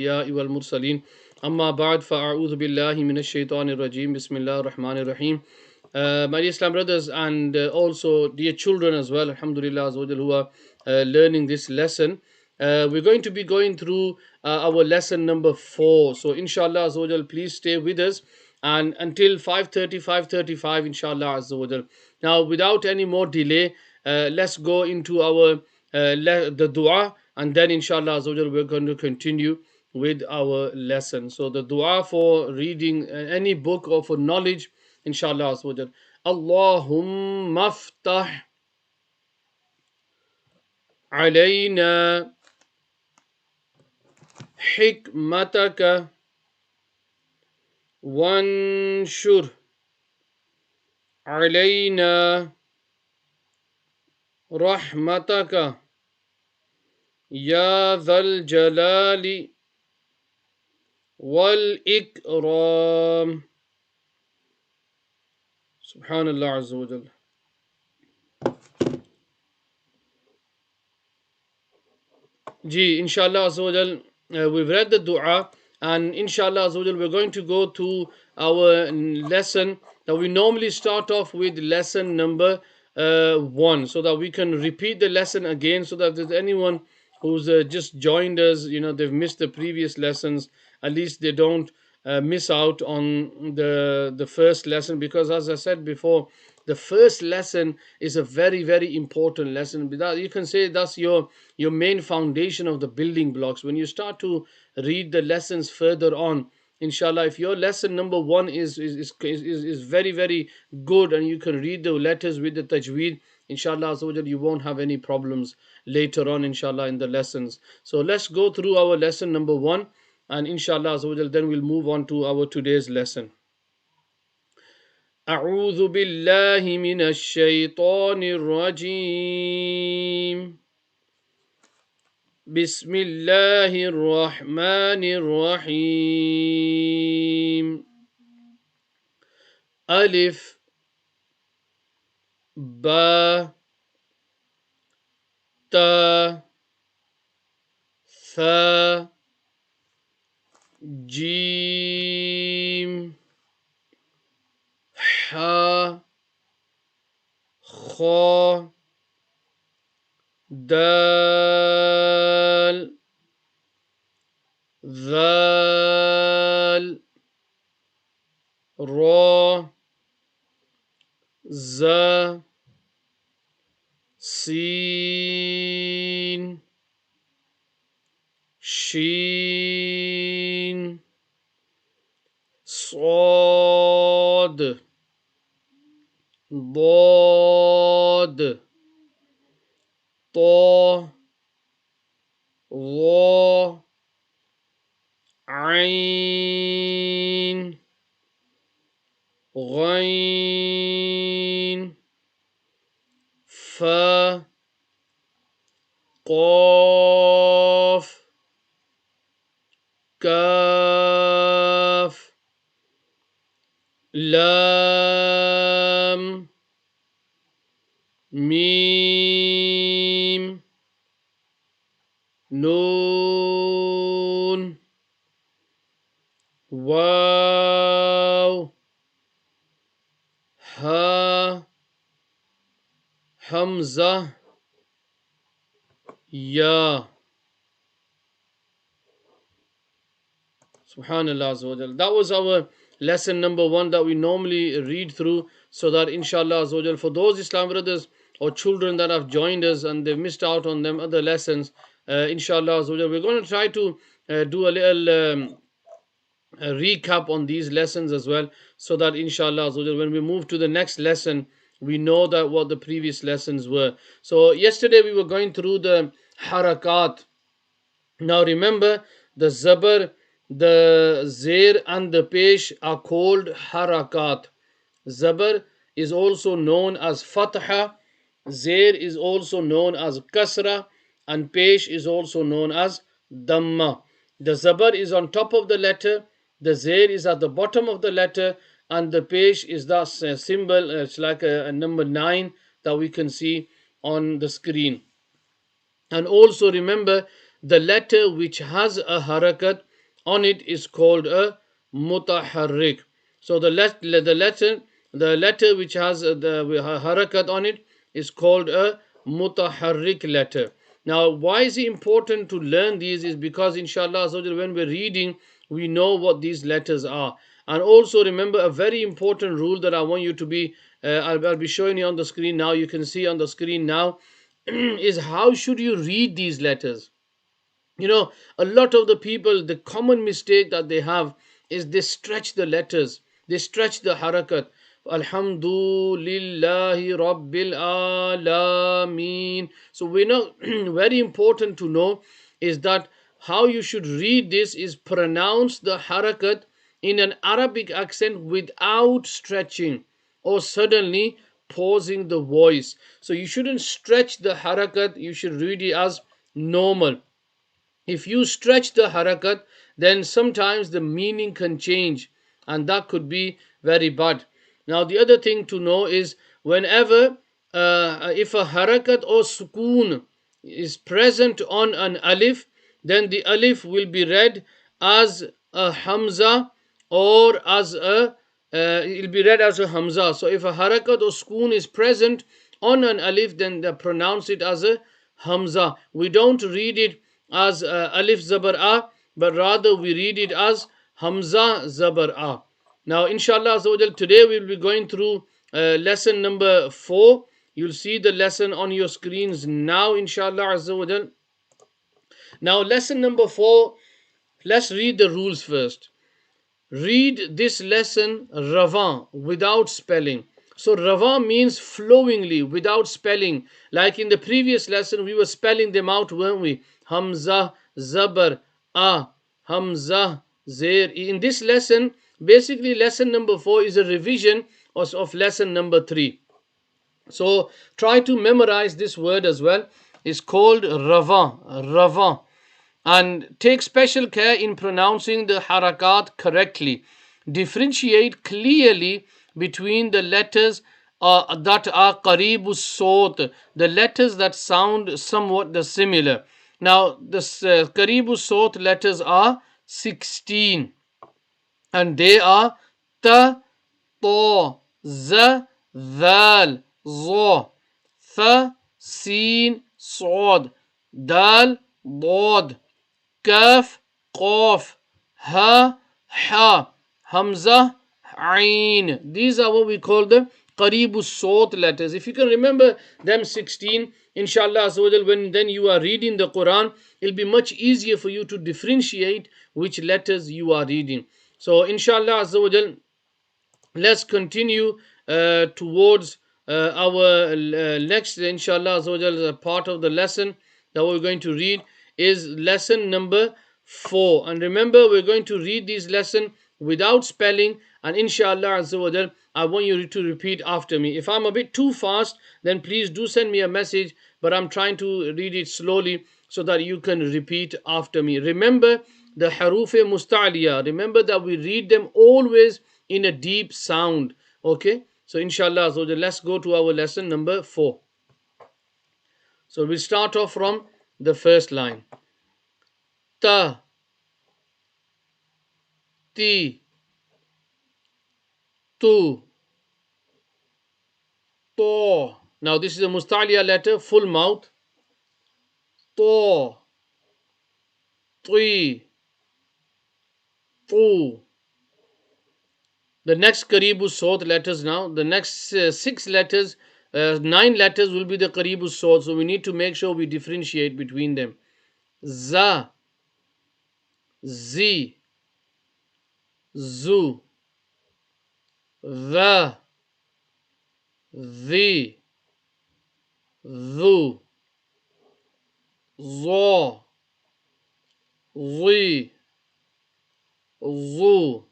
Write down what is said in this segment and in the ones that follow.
الأنبياء والمرسلين أما بعد فأعوذ بالله من الشيطان الرجيم بسم الله الرحمن الرحيم. My dear Islam brothers and also dear children as well, alhamdulillah who are learning this lesson, we're going to be going through our lesson number 4. So inshallah azawajal, please stay with us and until 5:35 inshallah azawajal. Now without any more delay, let's go into our the dua, and then inshallah azawajal, we're going to continue with our lesson. So the dua for reading any book or for knowledge, inshallah azawajal. Allahumma aftah alayna hikmataka wanshur alayna rahmataka ya dhal jalali wal ikram. Subhanallah azza wa jal. Inshallah azawajal, we've read the dua, and inshallah azawajal, we're going to go to our lesson. Now we normally start off with lesson number 1, so that we can repeat the lesson again, so that if there's anyone who's just joined us, they've missed the previous lessons, at least they don't miss out on the first lesson, because as I said before, the first lesson is a very very important lesson. You can say that's your main foundation of the building blocks. When you start to read the lessons further on, inshallah, if your lesson number 1 is very very good, and you can read the letters with the tajweed, inshallah you won't have any problems later on, inshallah, in the lessons. So let's go through our lesson number 1, and inshallah then we'll move on to our today's lesson. أعوذ بالله من الشيطان الرجيم. بسم الله الرحمن الرحيم. ألف با تا ثا جيم حا خا دال ذال را زا سين شين صاد ضاد طا ظا عين غين فا قاف كاف لام ميم نون واو ها همزة يا. Subhanallah azawajal. That was our lesson number 1 that we normally read through, so that inshallah azawajal, for those Islam brothers or children that have joined us and they've missed out on them other lessons, inshallah azawajal, we're going to try to do a little a recap on these lessons as well, so that inshallah when we move to the next lesson, we know that what the previous lessons were. So yesterday we were going through the Harakaat. Now remember, the Zabar, the Zair and the Pesh are called Harakaat. Zabar is also known as Fatha, Zair is also known as Kasra, and Pesh is also known as Dhamma. The Zabar is on top of the letter, the Zair is at the bottom of the letter, and the Pesh is the symbol. It's like a number 9 that we can see on the screen. And also remember, the letter which has a harakat on it is called a mutaharrik. So the letter which has the harakat on it is called a mutaharrik letter. Now, why is it important to learn these? Is because inshallah when we're reading, we know what these letters are. And also remember a very important rule that I want you to be I'll be showing you on the screen now. You can see on the screen now is how should you read these letters. A lot of the people, the common mistake that they have is they stretch the letters, they stretch the harakat. Alhamdulillahi Rabbil Alameen. So we know very important to know is that how you should read this is pronounce the harakat in an Arabic accent without stretching or suddenly pausing the voice. So you shouldn't stretch the harakat, you should read it as normal. If you stretch the harakat, then sometimes the meaning can change, and that could be very bad. Now, the other thing to know is whenever if a harakat or sukoon is present on an alif, then the alif will be read as a hamza or as a it'll be read as a hamza. So if a harakat or sukoon is present on an alif, then they pronounce it as a hamza. We don't read it as alif zabar a, but rather we read it as hamza zabar a. Now, inshallah today we'll be going through lesson number 4. You'll see the lesson on your screens now, inshallah. Now, lesson number 4, let's read the rules first. Read this lesson ravan without spelling. So ravan means flowingly without spelling. Like in the previous lesson, we were spelling them out, weren't we? Hamza, Zabar, A, Hamza, Zair. In this lesson, basically lesson number 4 is a revision of lesson number 3. So try to memorize this word as well. It's called ravan, ravan, and take special care in pronouncing the harakat correctly. Differentiate clearly between the letters that are qaribus sot, the letters that sound somewhat similar. Now, the qaribus sot letters are 16, and they are ta, to, z, ذال, ظ, ث, سين, صاد, دال, ضاد, كاف قاف ha ha hamza ain. These are what we call the qaribus sawt letters. If you can remember them 16, inshallah when then you are reading the Quran, it'll be much easier for you to differentiate which letters you are reading. So inshallah let's continue towards our next inshallah part of the lesson that we're going to read is lesson number 4. And remember, we're going to read this lesson without spelling, and inshallah I want you to repeat after me. If I'm a bit too fast, then please do send me a message, but I'm trying to read it slowly so that you can repeat after me. Remember the haruf musta'liya, remember that we read them always in a deep sound. Okay, so inshallah let's go to our lesson number 4. So we'll start off from the first line. Ta, ti, tu, to. Now this is a musta'liya letter, full mouth. To, twi, tu. The next Qaribus Sawt letters now. The next 6 letters, 9 letters will be the Qaribus Sawt. So we need to make sure we differentiate between them. Za, zi, zu, the, the, dhu, zo, zi, zu.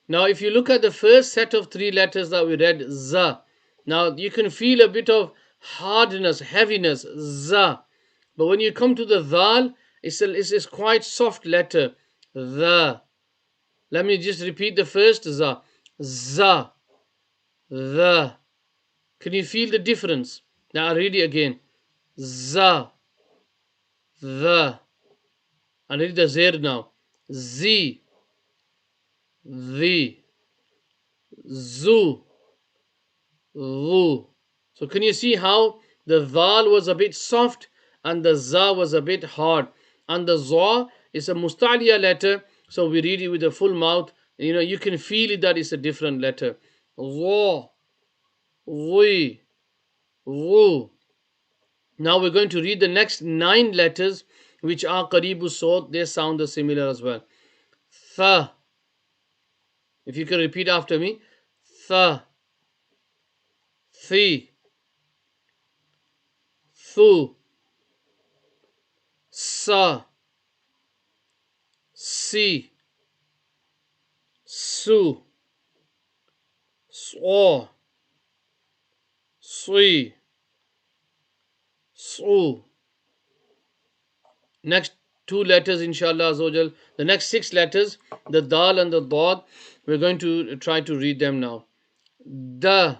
Now, if you look at the first set of 3 letters that we read, za. Now, you can feel a bit of hardness, heaviness, za. But when you come to the dhal, it's quite soft letter, the. Let me just repeat the first za. Za, the. Can you feel the difference? Now, I'll read it again. Za, the. I read the zir now. zi, the, zu, ru. So can you see how the dhal was a bit soft and the za was a bit hard, and the za is a mustaliya letter, so we read it with a full mouth. You can feel it that it's a different letter. Ra, ri, ru. Now we're going to read the next 9 letters, which are qaribu sawt. They sound similar as well. Tha. If you can repeat after me. Tha, thi, thu, sa, si, su, saw, sui, su. Next 2 letters, inshallah azawajal. The next 6 letters, the dal and the dad, we're going to try to read them now. Da,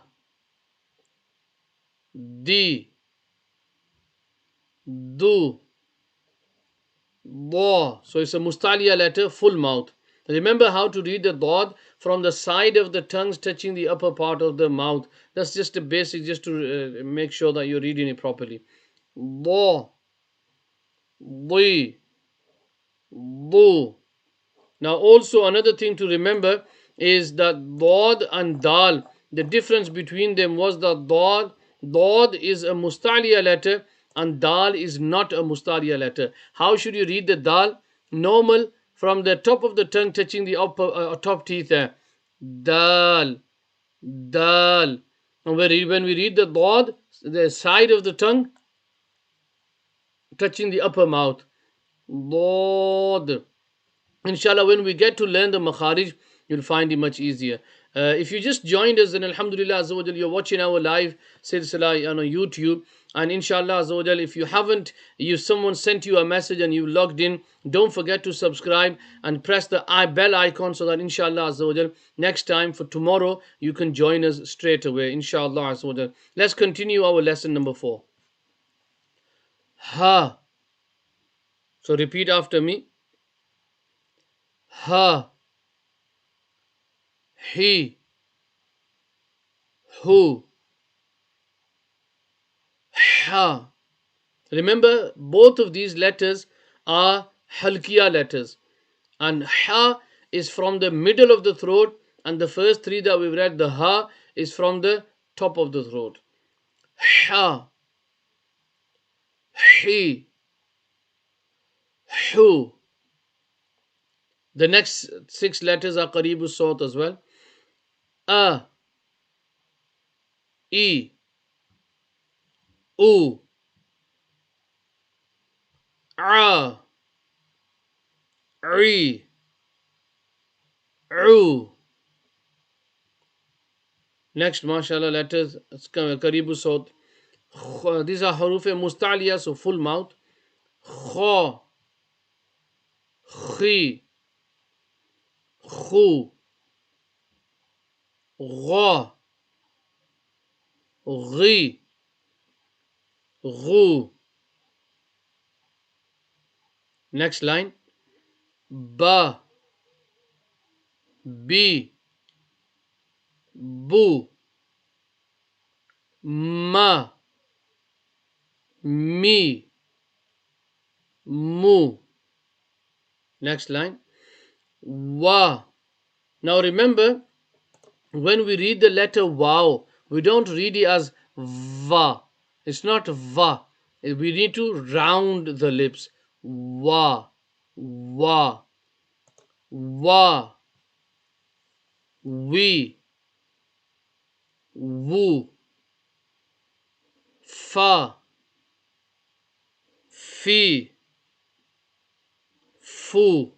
di, du, Ba. So it's a mustaliya letter, full mouth. Remember how to read the dad from the side of the tongues touching the upper part of the mouth. That's just a basic, just to make sure that you're reading it properly. Ba, bi, bu. Now, also another thing to remember is that dad and dal, the difference between them was that dad is a mustaliya letter and dal is not a mustaliya letter. How should you read the dal? Normal, from the top of the tongue touching the upper top teeth there. Dal, dal. And when we read the dad, the side of the tongue touching the upper mouth. Dad. Inshallah, when we get to learn the Makharij, you'll find it much easier. If you just joined us, then Alhamdulillah Azawajal, you're watching our live silsila on YouTube. And inshallah Azawajal, if you haven't, someone sent you a message and you logged in, don't forget to subscribe and press the bell icon, so that inshallah Azawajal, next time for tomorrow, you can join us straight away. Inshallah Azawajal. Let's continue our lesson number 4. Ha. So repeat after me. Ha, he, who, ha. Remember, both of these letters are halkiya letters, and ha is from the middle of the throat, and the first 3 that we've read, the ha, is from the top of the throat. Ha, he, who. The next 6 letters are qaribu sawt as well. A, e, u, a, ri, u. Next, mashallah, letters qaribu sawt. These are haruf mustaliya, so full mouth. Kha, khi, khu, gha, ghi, ghu. Next line. Ba, bi, bu, ma, mi, mu. Next line. Wa. Now remember, when we read the letter wow, we don't read it as va. It's not va. We need to round the lips. Wa, wa, wa, we, wu, fa, fi, fu.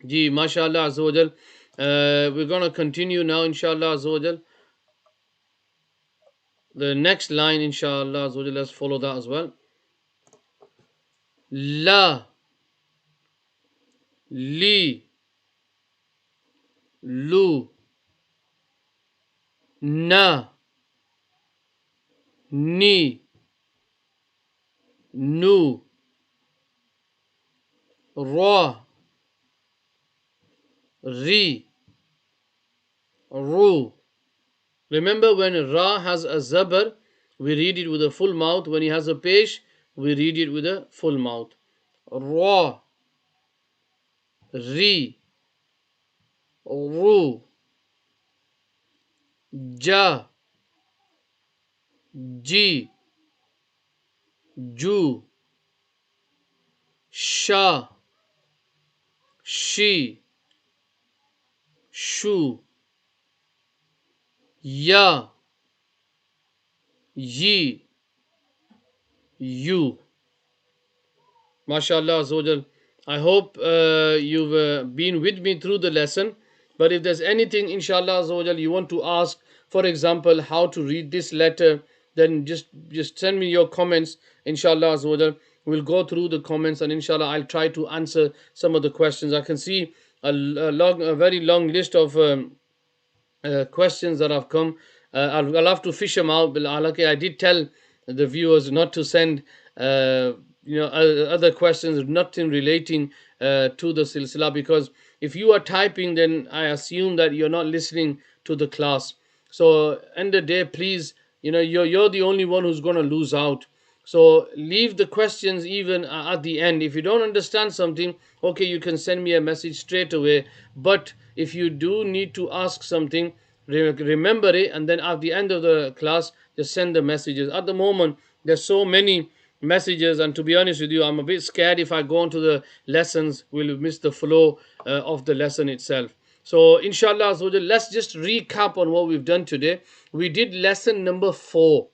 Ji, mashallah azawajal. We're going to continue now, inshallah azawajal. The next line, inshallah azawajal, let's follow that as well. La, li, lu, na, ni, nu, Ra, Ri, Ru. Remember, when Ra has a Zabar, we read it with a full mouth. When he has a Pesh, we read it with a full mouth. Ra, Ri, Ru, Ja, Ji, Ju, Sha, Shi, Shu, Ya, Yi, You. MashaAllah Azawajal. I hope you've been with me through the lesson. But if there's anything, inshallah Azawajal, you want to ask, for example, how to read this letter, then just send me your comments. Inshallah Azawajal, we'll go through the comments and inshallah I'll try to answer some of the questions. I can see a very long list of questions that have come. I'll have to fish them out. But I did tell the viewers not to send other questions, nothing relating to the silsila, because if you are typing, then I assume that you're not listening to the class. So end of the day, please, you're the only one who's going to lose out. So leave the questions even at the end. If you don't understand something, okay, you can send me a message straight away. But if you do need to ask something, remember it, and then at the end of the class, just send the messages. At the moment, there's so many messages, and to be honest with you, I'm a bit scared if I go into the lessons, we'll miss the flow of the lesson itself. So, inshallah, so let's just recap on what we've done today. We did lesson number 4.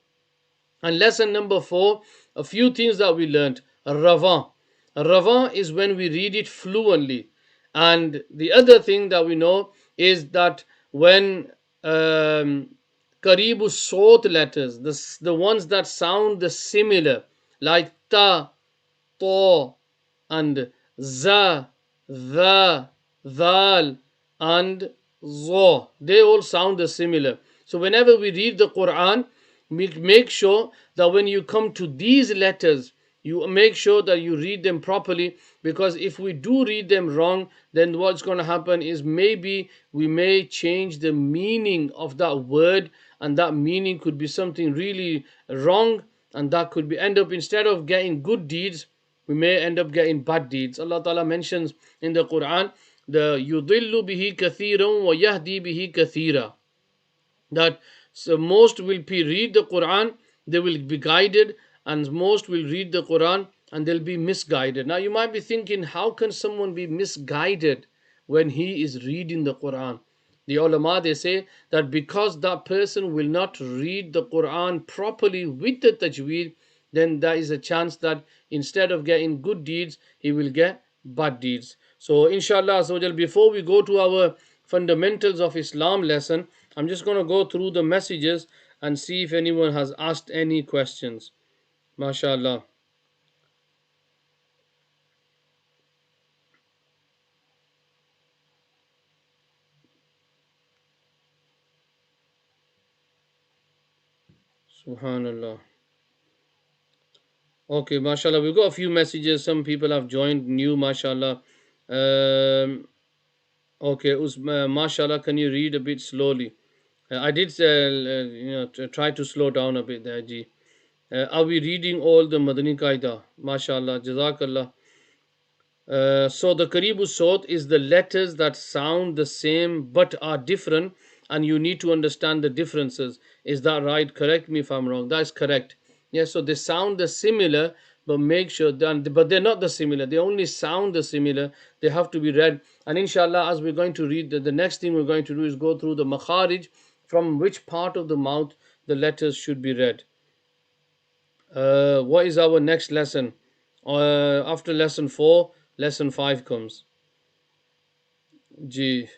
And lesson number 4, a few things that we learned. Ravan. Ravan is when we read it fluently. And the other thing that we know is that when Karibu Sot letters, the ones that sound the similar, like Ta, To, and Za, Dha, Dhal, and Zo. They all sound similar. So whenever we read the Quran, make sure that when you come to these letters, you make sure that you read them properly, because if we do read them wrong, then what's going to happen is maybe we may change the meaning of that word, and that meaning could be something really wrong, and that could be end up, instead of getting good deeds, we may end up getting bad deeds. Allah Ta'ala mentions in the Quran, the yudillu bihi kathiran wa yahdi bihi kathira, that so most will be read the Quran, they will be guided, and most will read the Quran and they'll be misguided. Now you might be thinking, how can someone be misguided when he is reading the Quran? The ulama, they say that because that person will not read the Quran properly with the tajweed, then there is a chance that instead of getting good deeds, he will get bad deeds. So inshallah, so before we go to our fundamentals of Islam lesson, I'm just going to go through the messages and see if anyone has asked any questions. MashaAllah. Subhanallah. Okay, MashaAllah. We've got a few messages. Some people have joined new, MashaAllah. Okay, MashaAllah, can you read a bit slowly? I did try to slow down a bit there, Ji. Are we reading all the Madani Qaidah? MashaAllah. Jazakallah. So the Karibu Sot is the letters that sound the same but are different, and you need to understand the differences. Is that right? Correct me if I'm wrong. That is correct. Yes, so they sound the similar, but make sure that, but they're not the similar. They only sound the similar. They have to be read. And inshallah, as we're going to read, the next thing we're going to do is go through the Makharij, from which part of the mouth the letters should be read. What is our next lesson? After lesson 4, lesson 5 comes. Ji,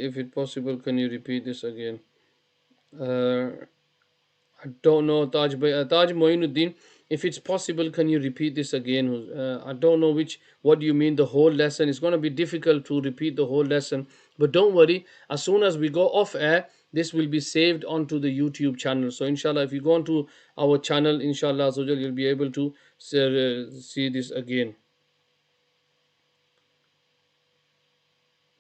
if it possible, can you repeat this again? I don't know, Taj Moinuddin. if it's possible, can you repeat this again? I don't know what you mean, the whole lesson. It's going to be difficult to repeat the whole lesson, but don't worry. As soon as we go off air, this will be saved onto the YouTube channel. So inshallah, if you go onto our channel, inshallah azawajal, you'll be able to see this again.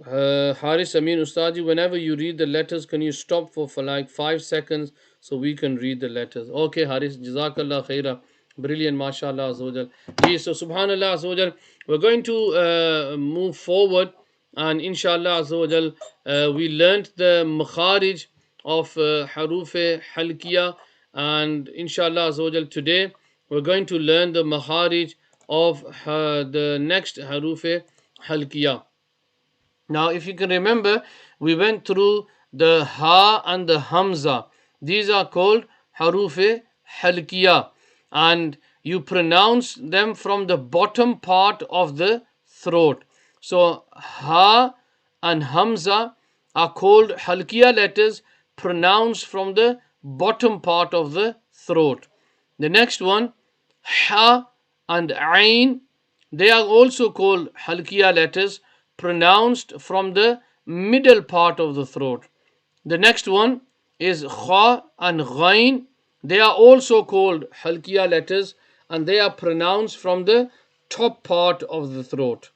Haris Amin Ustadi, whenever you read the letters, can you stop for like 5 seconds so we can read the letters? Okay, Haris, Jazakallah khaira. Brilliant, mashallah azawajal. Yes, so subhanallah azawajal. We're going to move forward, and inshallah azawajal, we learned the Makharij of Haruf Halkiya, and inshallah azawajal, today we're going to learn the Makharij of the next Haruf Halkiya. Now, if you can remember, we went through the Ha and the Hamza. These are called Haruf Halkiya, and you pronounce them from the bottom part of the throat. So, Ha and Hamza are called Halkiya letters pronounced from the bottom part of the throat. The next one, Ha and Ain, they are also called Halkiya letters pronounced from the middle part of the throat. The next one is Kha and Ghain. They are also called Halkiya letters and they are pronounced from the top part of the throat.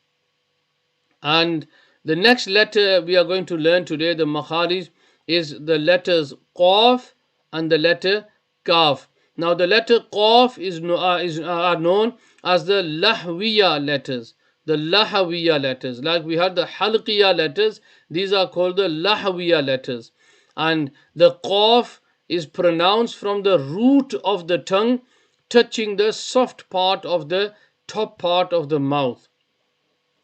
And the next letter we are going to learn today, the Makharij, is the letters Qaf and the letter Kaf. Now the letter Qaf are known as the Lahwiya letters. The Lahawiya letters. Like we had the Halqiya letters, these are called the Lahawiya letters. And the Qaf is pronounced from the root of the tongue touching the soft part of the top part of the mouth.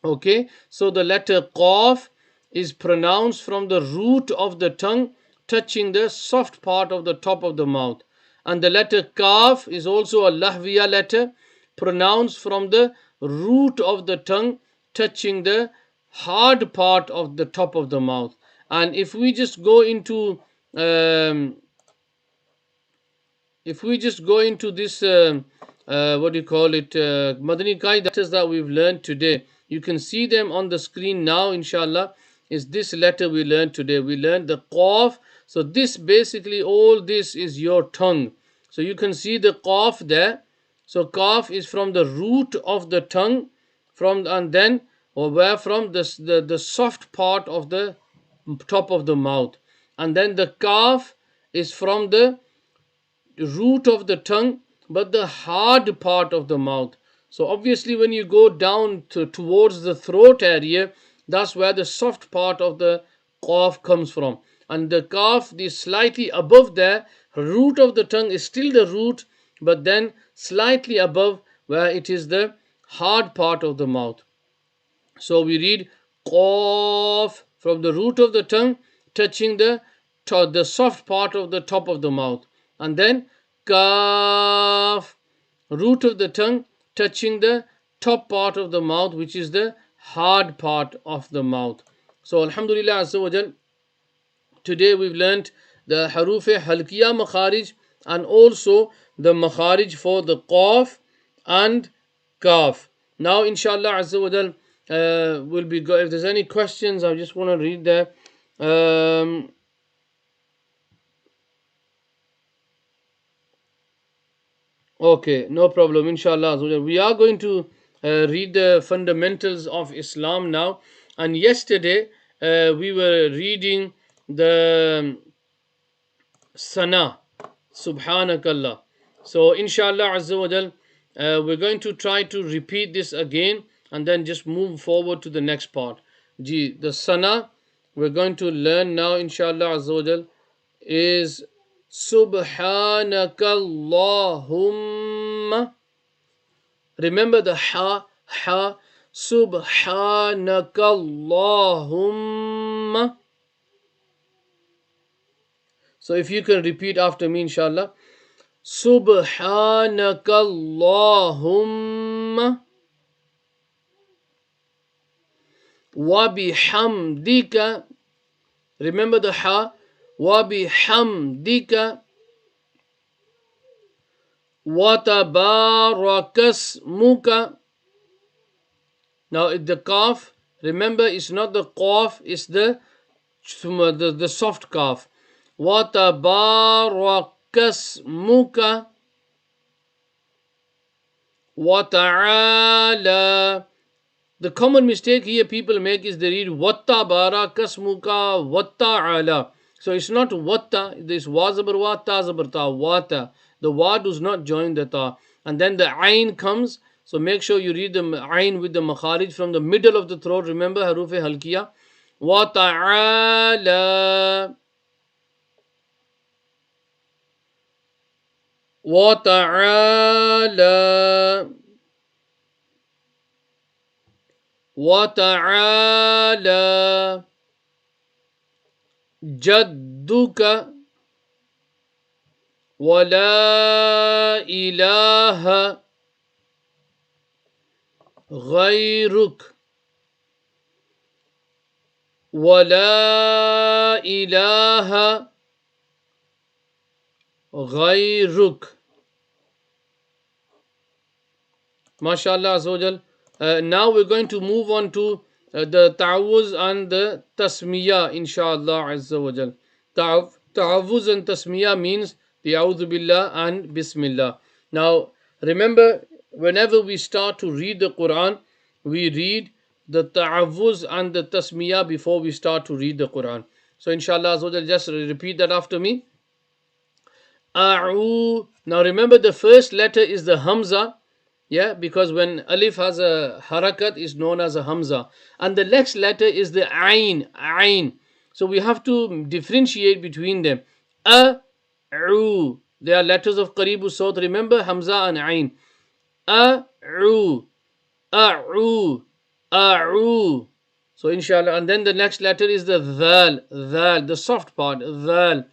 Okay, so the letter Qaf is pronounced from the root of the tongue touching the soft part of the top of the mouth. And the letter Kaf is also a Lahwiya letter pronounced from the root of the tongue touching the hard part of the top of the mouth. And if we just go into this what do you call it, Madani Qaidah that we've learned today, you can see them on the screen now, inshallah. Is this letter we learned today? We learned the Qaf. So this basically, all this is your tongue. So you can see the Qaf there. So Qaf is from the root of the tongue, and then or where from the soft part of the top of the mouth, and then the Kaf is from the root of the tongue but the hard part of the mouth. So obviously when you go down towards the throat area, that's where the soft part of the Qaf comes from. And the Kaf is slightly above there. Root of the tongue is still the root, but then slightly above where it is the hard part of the mouth. So we read Qaf from the root of the tongue touching the soft part of the top of the mouth. And then Kaf, root of the tongue touching the top part of the mouth, which is the hard part of the mouth. So Alhamdulillah Azza wa Jal, today we've learnt the Haruf Halkiya Makharij and also the Makharij for the Qaf and Kaf. Now inshallah Azza wa Jal, we'll be if there's any questions, I just want to read there. Okay, no problem, inshallah. We are going to read the fundamentals of Islam now. And yesterday we were reading the Sana, Subhanakallah. So inshallah Azza wa Jal, we're going to try to repeat this again and then just move forward to the next part. The Sana we're going to learn now, inshallah Azza wa Jal, is Subhanakallahumma. Remember the ha, Subhanakallahumma. So if you can repeat after me, inshallah. Subhanakallahumma wa bihamdika. Remember the ha. وَبِحَمْدِكَ وَتَبَارَكَ اسْمُكَ. Now the calf, remember, it's not the qaf, it's the soft calf. وَتَبَارَكَ اسْمُكَ وَتَعَالَى. The common mistake here people make is they read watta bara kasmuka watta ala. So it's not watta, this wa zabar wa, ta zabar ta, wata. The wa does not join the ta. And then the ain comes. So make sure you read the ain with the makharij from the middle of the throat. Remember harufe halkiya. Wa ta'ala. Wa ta'ala. Wa ta'ala. Jadduka. ولا إله غيرك ولا إله غيرك. MashaAllah Azawajal. Now we're going to move on to the ta'awuz and the tasmiyah, inshallah Azawajal. Ta'awuz and tasmiyah means the a'udhu billah and bismillah. Now remember, whenever we start to read the Quran, we read the ta'awuz and the tasmiyah before we start to read the Quran. So inshallah Azawajal, just repeat that after me. A'u. Now remember, the first letter is the hamza. Yeah, because when alif has a harakat, is known as a hamza, and the next letter is the ain, ain. So we have to differentiate between them. A-u. They are letters of qaribu sawt. Remember hamza and ain. A-u, a-u, a-u. So inshallah, and then the next letter is the dhal, dhal, the soft part, dhal.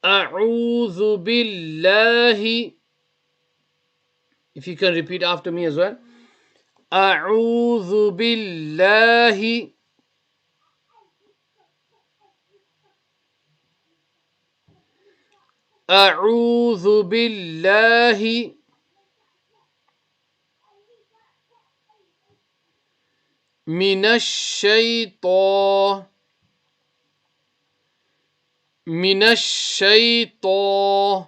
A'udhu billahi. If you can repeat after me as well. أعوذ بالله أعوذ بالله من الشيطان من الشيطان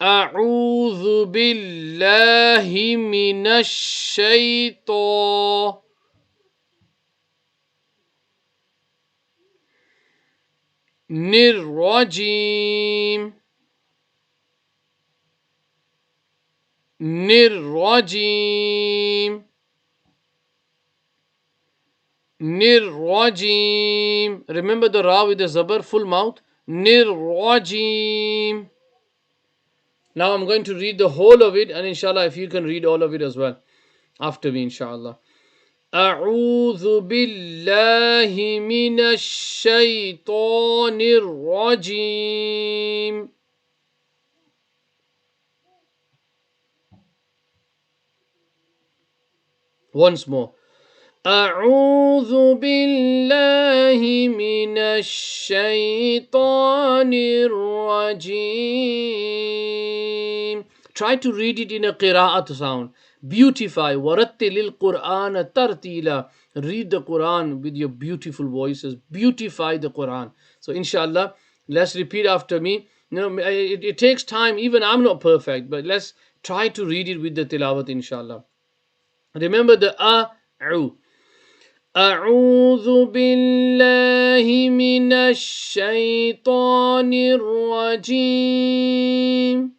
أعوذ بالله من الشيطان الرجيم الرجيم الرجيم. Remember the ra with the zabar, full mouth. الرجيم. Now I'm going to read the whole of it, and inshallah if you can read all of it as well after me, inshallah. أعوذ بالله من الشيطان الرجيم. Once more. أعوذ بالله من الشيطان الرجيم. Try to read it in a qira'at sound. Beautify. وَرَتِّلِ الْقُرْآنَ تَرْتِيلًا. Read the Quran with your beautiful voices. Beautify the Quran. So inshallah, let's repeat after me. It takes time. Even I'm not perfect, but let's try to read it with the tilawat, inshallah. Remember the a-u. أعوذ بالله من الشيطان الرجيم.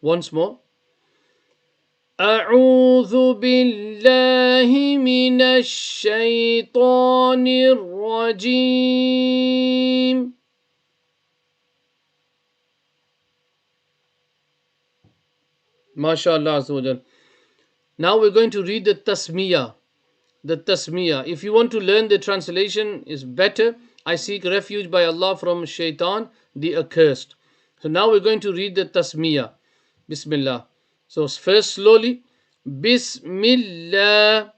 Once more. أعوذ بالله من الشيطان الرجيم. MashaAllah Azawajal. Now we're going to read the tasmiyah. The tasmiyah. If you want to learn the translation, is better. I seek refuge by Allah from shaitan, the accursed. So now we're going to read the tasmiyah. Bismillah. So first slowly. Bismillah.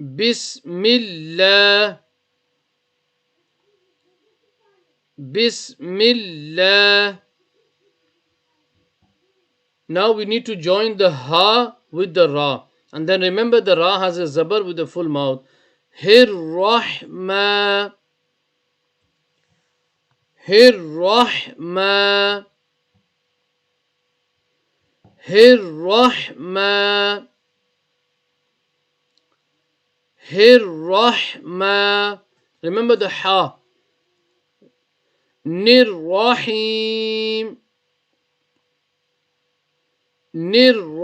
Bismillah. Bismillah. Now we need to join the ha with the ra. And then remember the ra has a zabar with a full mouth. Hir-Rahma. Hir-Rahma. Hir-Rahma. Hir-Rahma. Remember the ha. Nir-Rahim. Nir-Rahim.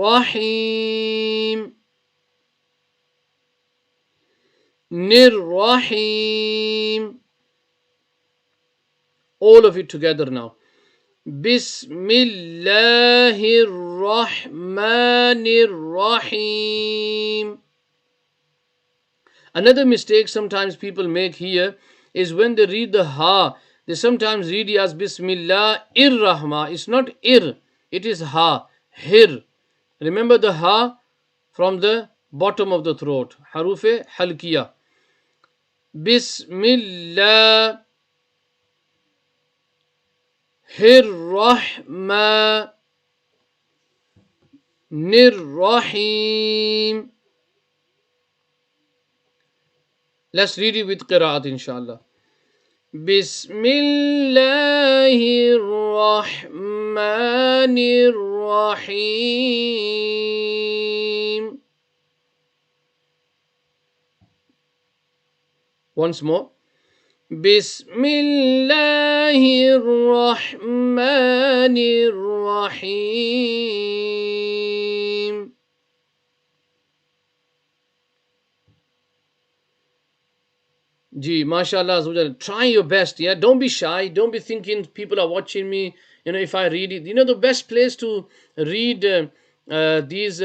Nir-Rahim. All of it together now. Bismillahir-Rahmanir-Rahim. Another mistake sometimes people make here is when they read the ha, they sometimes read it as Bismillah ir-Rahma. It's not ir, it is ha, hir. Remember the ha from the bottom of the throat. Harufe halkiya. Bismillah hir-Rahma nir-Rahim. Let's read it with qiraat inshallah. Bismillahir-Rahmanir-Rahim. Once more. Bismillahir-Rahmanir-Rahim. Gee, mashallah, try your best, yeah. Don't be shy. Don't be thinking people are watching me. If I read it, the best place to read these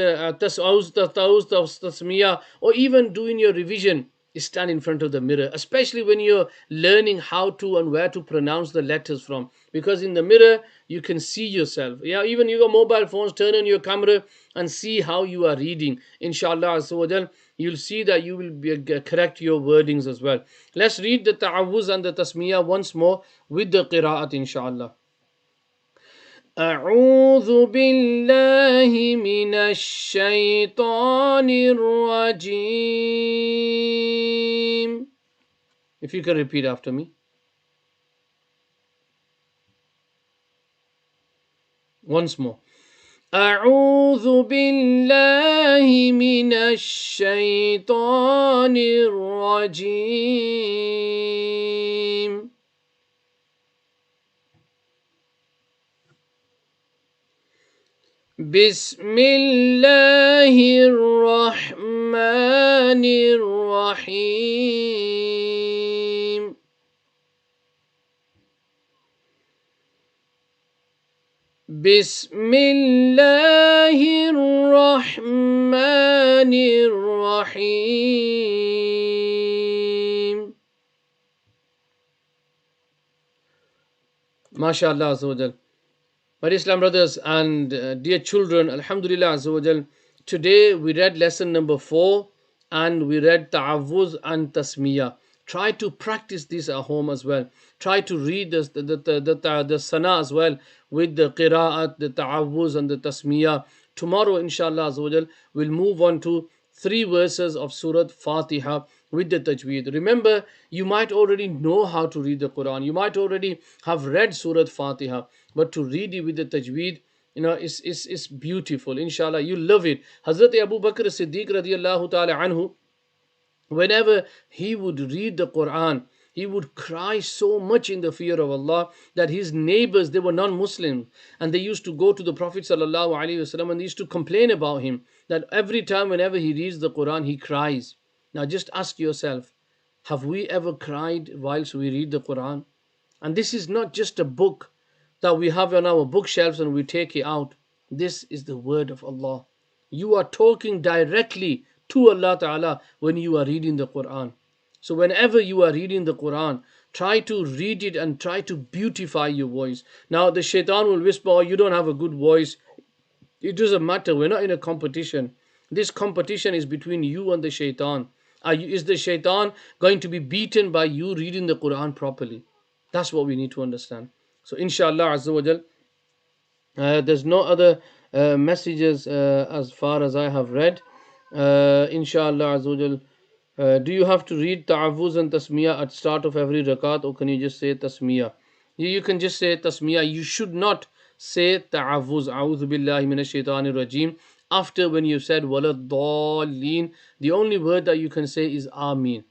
tasmiyah, or even doing your revision is stand in front of the mirror, especially when you're learning how to and where to pronounce the letters from. Because in the mirror, you can see yourself. Yeah, even your mobile phones, turn on your camera and see how you are reading. Inshallah, you'll see that you will correct your wordings as well. Let's read the ta'awuz and the tasmiyah once more with the qira'at inshallah. أعوذ بالله من الشيطان الرجيم. If you can repeat after me. Once more. أعوذ بالله من الشيطان الرجيم. بسم الله الرحمن الرحيم. بسم الله الرحمن الرحيم. MashaAllah Azawajal. My Islam brothers and dear children, Alhamdulillah Azawajal. Today we read lesson number 4 and we read Ta'awuz and Tasmiyah. Try to practice this at home as well. Try to read the sana as well with the qira'at, the ta'awuz and the tasmiyah. Tomorrow, inshallah Azawajal, we'll move on to 3 verses of Surah Fatiha with the tajweed. Remember, you might already know how to read the Quran. You might already have read Surah Fatiha. But to read it with the tajweed, it's beautiful. Inshallah, you love it. Hazrat Abu Bakr as-Siddiq radiyallahu ta'ala anhu, whenever he would read the Quran, he would cry so much in the fear of Allah that his neighbors, they were non-Muslim, and they used to go to the Prophet sallallahu alaihi wasallam and they used to complain about him that every time whenever he reads the Quran, he cries. Now just ask yourself, have we ever cried whilst we read the Quran? And this is not just a book that we have on our bookshelves and we take it out. This is the word of Allah. You are talking directly to Allah Ta'ala when you are reading the Quran. So whenever you are reading the Quran, try to read it and try to beautify your voice. Now the shaitan will whisper, oh, you don't have a good voice. It doesn't matter. We're not in a competition. This competition is between you and the shaitan. Is the shaitan going to be beaten by you reading the Quran properly? That's what we need to understand. So inshallah azza wa jal, there's no other messages as far as I have read. Inshallah Azawajal. Do you have to read ta'awuz and tasmiyah at start of every rakat, or can you just say tasmiyah? You can just say tasmiyah. You should not say ta'awuz. A'udhu billahi minash shaitanir rajim. After when you said walad dallin, the only word that you can say is Ameen.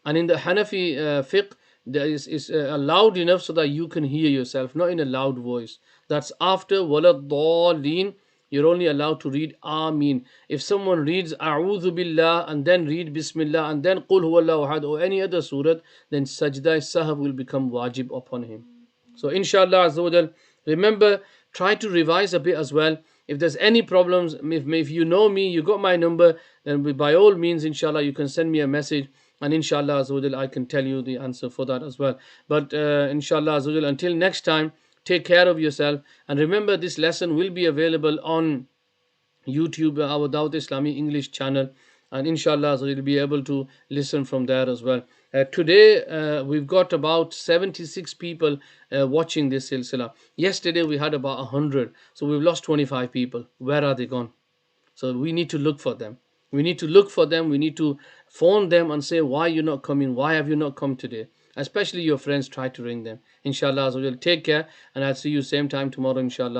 And in the Hanafi fiqh, there is loud enough so that you can hear yourself, not in a loud voice. That's after walad dallin. You're only allowed to read Ameen. If someone reads A'udhu Billah and then read Bismillah and then Qul Huwallahu Ahad or any other surat, then Sajda Sahab will become wajib upon him. So inshallah Azawajal, remember, try to revise a bit as well. If there's any problems, if you know me, you got my number, then by all means, inshallah, you can send me a message, and inshallah Azawajal, I can tell you the answer for that as well. But inshallah Azawajal, until next time, take care of yourself, and remember, this lesson will be available on YouTube, our Dawat Islami English channel, and inshallah, so you'll be able to listen from there as well. Today, we've got about 76 people watching this silsila. Yesterday, we had about 100, so we've lost 25 people. Where are they gone? So we need to look for them. We need to look for them. We need to phone them and say, why you're not coming? Why have you not come today? Especially your friends, try to ring them. Inshallah, so we'll take care, and I'll see you same time tomorrow, inshallah.